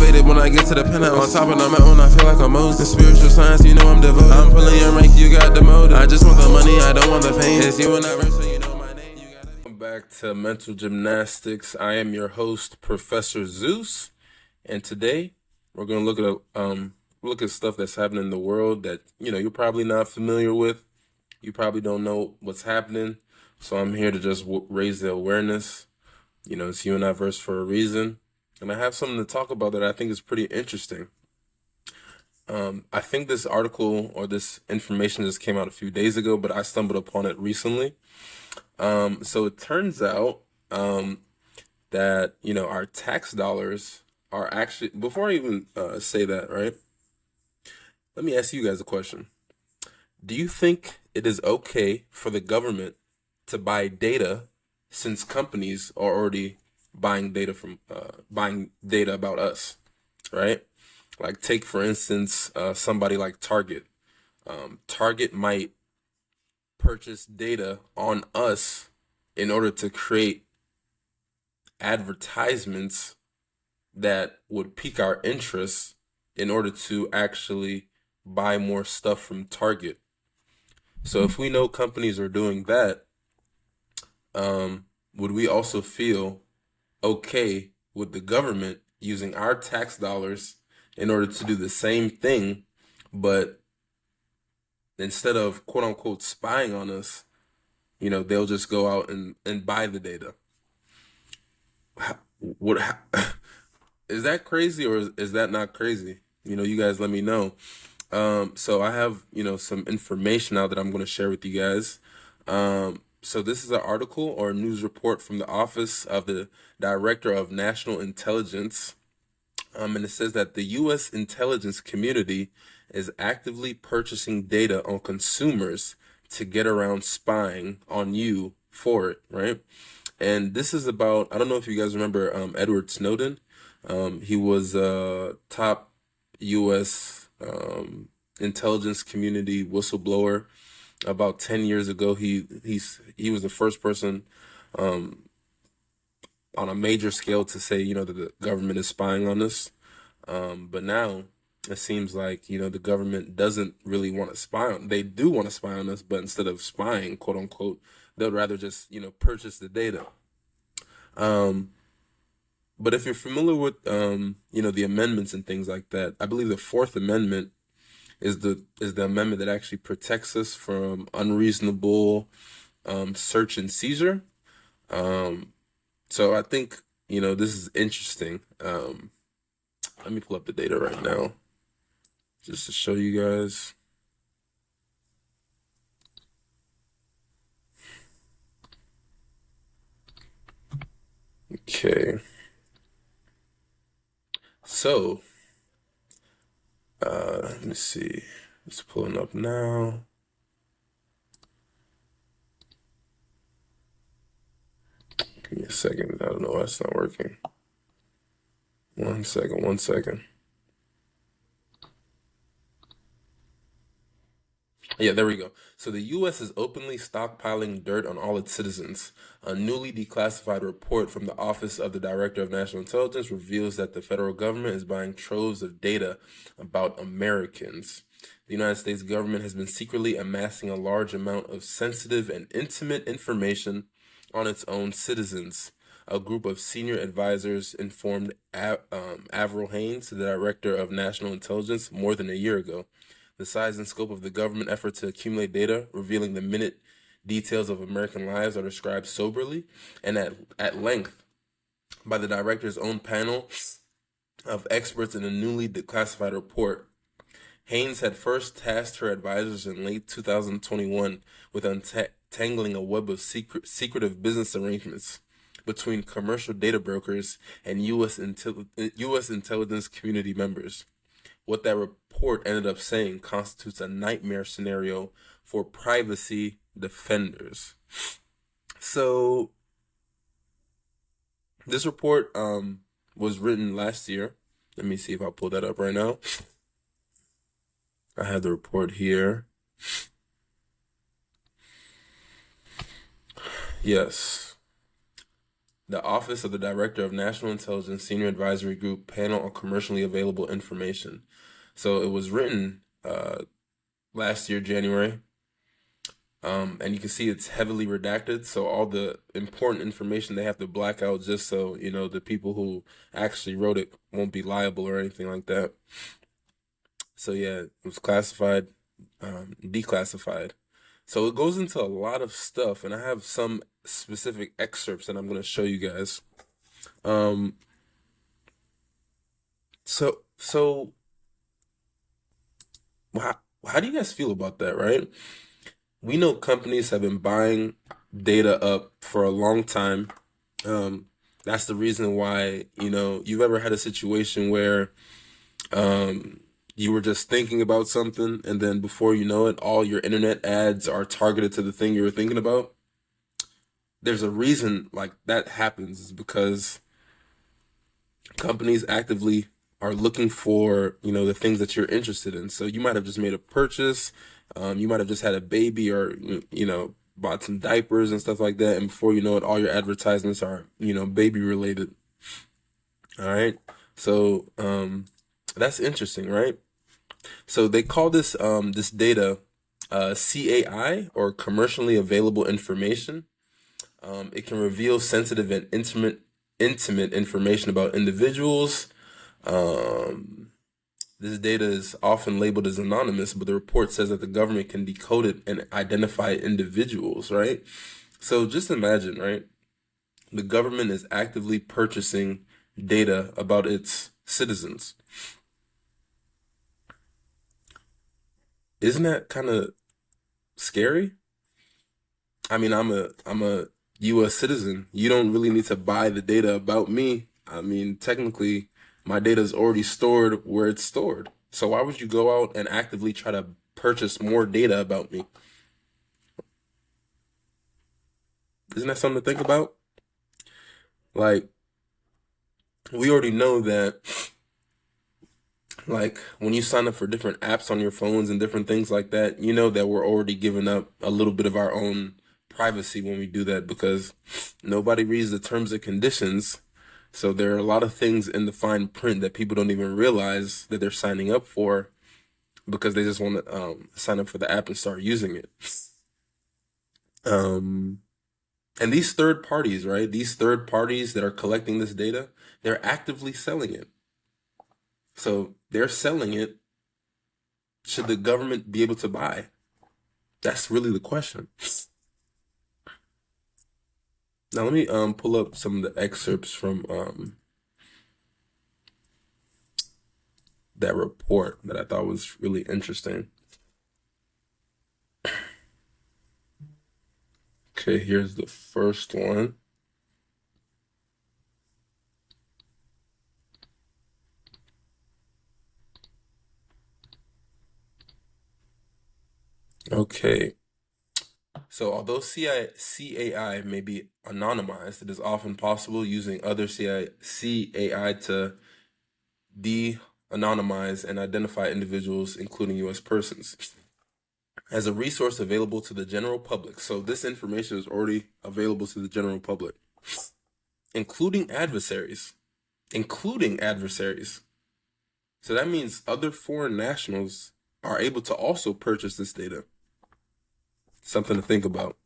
elevated when I get to the penthouse. On top of the mountain, I feel like a Moses. In spiritual science, you know I'm devoted. I'm pulling your rank, you got the motive. I just want the money, I don't want the fame. It's you and I verse, so you know my name. Welcome back to Mental Gymnastics. I am your host, Professor Zeus, and today we're gonna look at stuff that's happening in the world that you're probably not familiar with. You probably don't know what's happening, so I'm here to just raise the awareness. It's you and I verse for a reason, and I have something to talk about that I think is pretty interesting. I think this article or this information just came out a few days ago, but I stumbled upon it recently. So it turns out that our tax dollars are actually, before I even say that, right? Let me ask you guys a question. Do you think it is okay for the government to buy data, since companies are already buying data about us, right? Like, take for instance somebody like Target. Target might purchase data on us in order to create advertisements that would pique our interest in order to actually buy more stuff from Target. So if we know companies are doing that, would we also feel okay with the government using our tax dollars in order to do the same thing, but instead of quote unquote spying on us, they'll just go out and buy the data? Is that crazy, or is that not crazy? You guys let me know. So I have, some information now that I'm going to share with you guys. So this is an article or a news report from the Office of the Director of National Intelligence. And it says that the U.S. intelligence community is actively purchasing data on consumers to get around spying on you for it, right? And this is about, I don't know if you guys remember Edward Snowden. He was a top U.S. Intelligence community whistleblower. About 10 years ago, he was the first person on a major scale to say, that the government is spying on us. But now it seems like, the government doesn't really want to spy on. They do want to spy on us, but instead of spying, quote unquote, they'll rather just, purchase the data. But if you're familiar with, the amendments and things like that, I believe the Fourth Amendment is the amendment that actually protects us from unreasonable search and seizure. So I think, this is interesting. Let me pull up the data right now just to show you guys. Okay. So, let me see. It's pulling up now. Give me a second. I don't know why it's not working. One second. Yeah, there we go. So the U.S. is openly stockpiling dirt on all its citizens. A newly declassified report from the Office of the Director of National Intelligence reveals that the federal government is buying troves of data about Americans. The United States government has been secretly amassing a large amount of sensitive and intimate information on its own citizens. A group of senior advisors informed Avril Haines, the Director of National Intelligence, more than a year ago. The size and scope of the government effort to accumulate data revealing the minute details of American lives are described soberly and at length by the director's own panel of experts in a newly declassified report. Haines had first tasked her advisors in late 2021 with untangling a web of secretive business arrangements between commercial data brokers and U.S. intelligence community members. What that report ended up saying constitutes a nightmare scenario for privacy defenders. So this report was written last year. Let me see if I'll pull that up right now. I have the report here. Yes. The Office of the Director of National Intelligence Senior Advisory Group Panel on Commercially Available Information. So it was written last year, January. And you can see it's heavily redacted, so all the important information they have to black out just so, the people who actually wrote it won't be liable or anything like that. So yeah, it was classified, declassified. So it goes into a lot of stuff, and I have some specific excerpts that I'm going to show you guys. Um, so how do you guys feel about that, right? We know companies have been buying data up for a long time. That's the reason why, you've ever had a situation where you were just thinking about something, and then before you know it, all your internet ads are targeted to the thing you were thinking about. There's a reason like that happens, is because companies actively are looking for, the things that you're interested in. So you might have just made a purchase, you might have just had a baby, or, bought some diapers and stuff like that. And before you know it, all your advertisements are, baby related. All right. So, that's interesting, right? So they call this, this data, CAI, or commercially available information. It can reveal sensitive and intimate information about individuals. This data is often labeled as anonymous, but the report says that the government can decode it and identify individuals, right? So just imagine, right? The government is actively purchasing data about its citizens. Isn't that kind of scary? I mean, I'm a U.S. citizen. You don't really need to buy the data about me. I mean, technically, my data is already stored where it's stored. So why would you go out and actively try to purchase more data about me? Isn't that something to think about? Like, we already know that, like, when you sign up for different apps on your phones and different things like that, you know that we're already giving up a little bit of our own privacy when we do that, because nobody reads the terms and conditions. So there are a lot of things in the fine print that people don't even realize that they're signing up for, because they just want to sign up for the app and start using it. And these third parties, right? These third parties that are collecting this data, they're actively selling it. So they're selling it. Should the government be able to buy? That's really the question. Now let me pull up some of the excerpts from that report that I thought was really interesting. Okay, here's the first one. Okay. So although CAI may be anonymized, it is often possible using other CAI to de-anonymize and identify individuals, including U.S. persons, as a resource available to the general public. So this information is already available to the general public, including adversaries. So that means other foreign nationals are able to also purchase this data. Something to think about.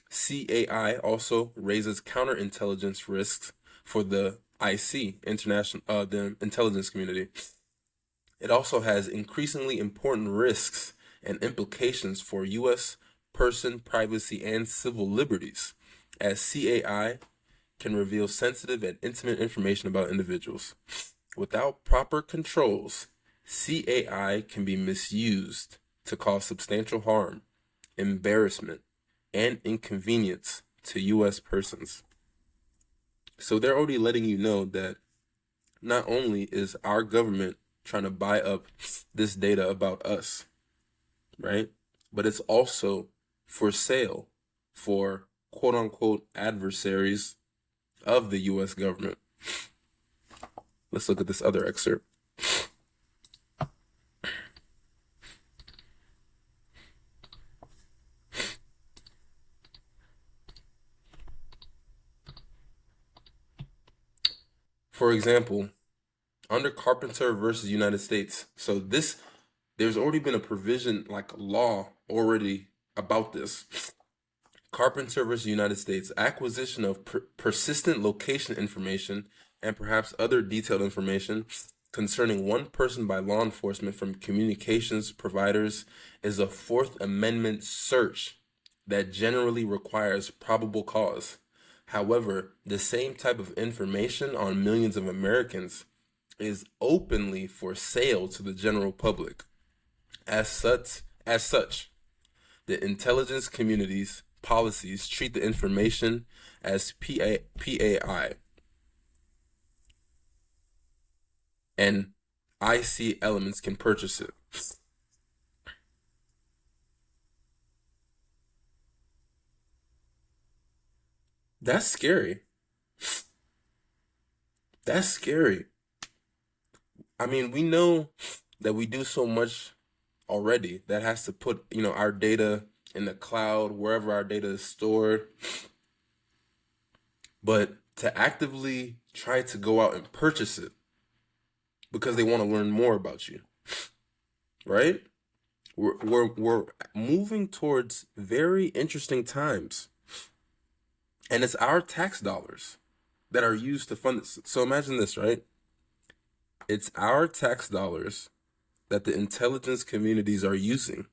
CAI also raises counterintelligence risks for the IC, the intelligence community. It also has increasingly important risks and implications for U.S. person privacy and civil liberties, as CAI can reveal sensitive and intimate information about individuals. Without proper controls, CAI can be misused to cause substantial harm, embarrassment, and inconvenience to U.S. persons. So they're already letting you know that not only is our government trying to buy up this data about us, right? But it's also for sale for quote unquote adversaries of the U.S. government. Let's look at this other excerpt. for example, under Carpenter versus United States. So there's already been a provision, like law already about this. Carpenter versus United States, acquisition of persistent location information and perhaps other detailed information concerning one person by law enforcement from communications providers is a Fourth Amendment search that generally requires probable cause. However, the same type of information on millions of Americans is openly for sale to the general public. As such, the intelligence community's policies treat the information as PAI, and IC elements can purchase it. That's scary. That's scary. I mean, we know that we do so much already that has to put, our data in the cloud, wherever our data is stored. But to actively try to go out and purchase it because they want to learn more about you, right? We're moving towards very interesting times. And it's our tax dollars that are used to fund this. So imagine this, right? It's our tax dollars that the intelligence communities are using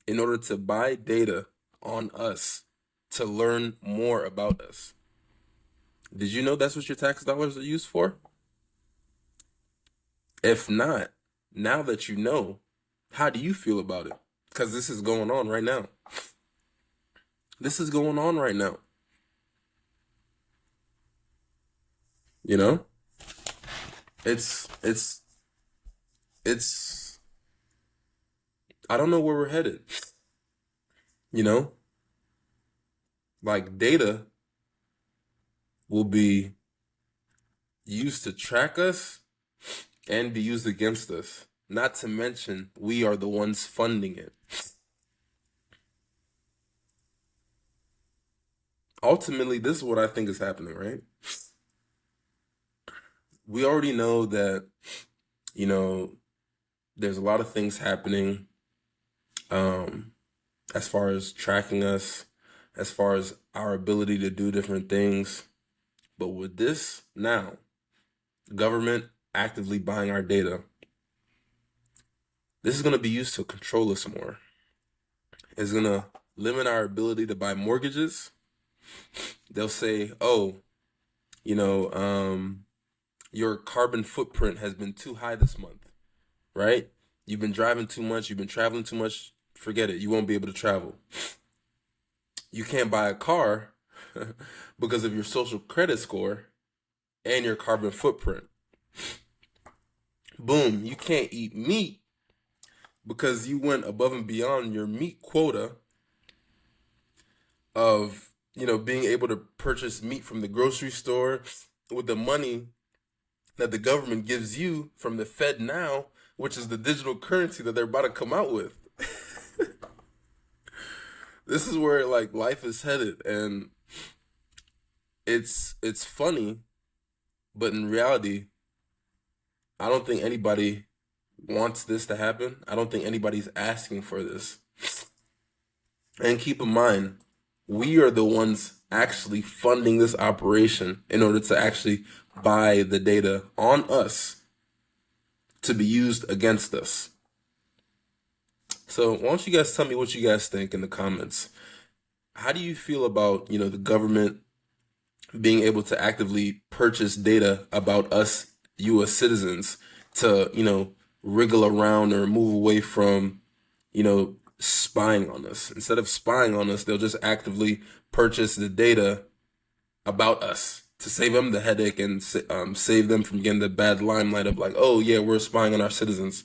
in order to buy data on us to learn more about us. Did you know that's what your tax dollars are used for? If not, now that you know, how do you feel about it? Because this is going on right now. This is going on right now. You know? It's I don't know where we're headed. You know? Like, data will be used to track us and be used against us. Not to mention, we are the ones funding it. Ultimately, this is what I think is happening, right? We already know that, there's a lot of things happening as far as tracking us, as far as our ability to do different things. But with this now, government actively buying our data, this is going to be used to control us more. It's going to limit our ability to buy mortgages. They'll say, oh, your carbon footprint has been too high this month, right? You've been driving too much, you've been traveling too much, forget it, you won't be able to travel. You can't buy a car because of your social credit score and your carbon footprint. Boom, you can't eat meat because you went above and beyond your meat quota of, being able to purchase meat from the grocery store with the money that the government gives you from the Fed now, which is the digital currency that they're about to come out with. This is where life is headed, and it's funny, but in reality, I don't think anybody wants this to happen. I don't think anybody's asking for this. And keep in mind, we are the ones actually funding this operation in order to actually buy the data on us to be used against us. So why don't you guys tell me what you guys think in the comments? How do you feel about, the government being able to actively purchase data about us, U.S. citizens, to, wriggle around or move away from, spying on us? Instead of spying on us, they'll just actively purchase the data about us to save them the headache and save them from getting the bad limelight of oh yeah, we're spying on our citizens.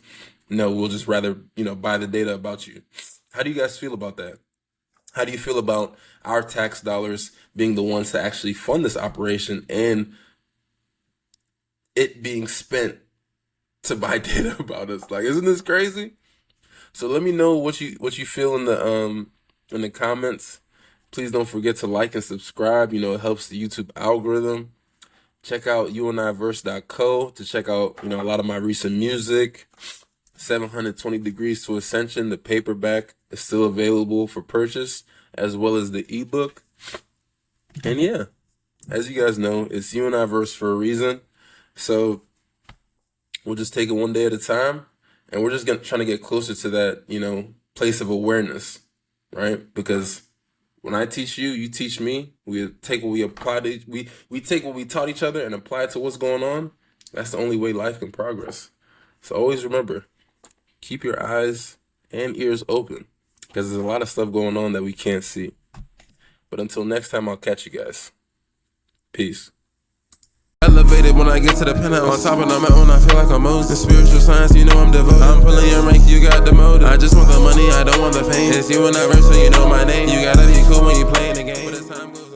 No, we'll just rather, buy the data about you. How do you guys feel about that? How do you feel about our tax dollars being the ones to actually fund this operation and it being spent to buy data about us? Isn't this crazy? So let me know what you feel in the comments. Please don't forget to like and subscribe. It helps the YouTube algorithm. Check out youandiverse.co to check out, a lot of my recent music. 720 Degrees to Ascension, the paperback, is still available for purchase, as well as the ebook. And yeah, as you guys know, it's You and I Verse for a reason. So we'll just take it one day at a time, and we're just trying to get closer to that, place of awareness, right? Because when I teach you, you teach me. We take what we apply to we take what we taught each other and apply it to what's going on. That's the only way life can progress. So always remember, keep your eyes and ears open, because there's a lot of stuff going on that we can't see. But until next time, I'll catch you guys. Peace. Elevated when I get to the penthouse. On top of my own, I feel like I'm Moses. Spiritual science, I'm devoted. I'm pulling your rank, you got the motive. I just want the money, I don't want the fame. It's you and I verse, so you know my name. You gotta be cool when you playing the game. But as time goes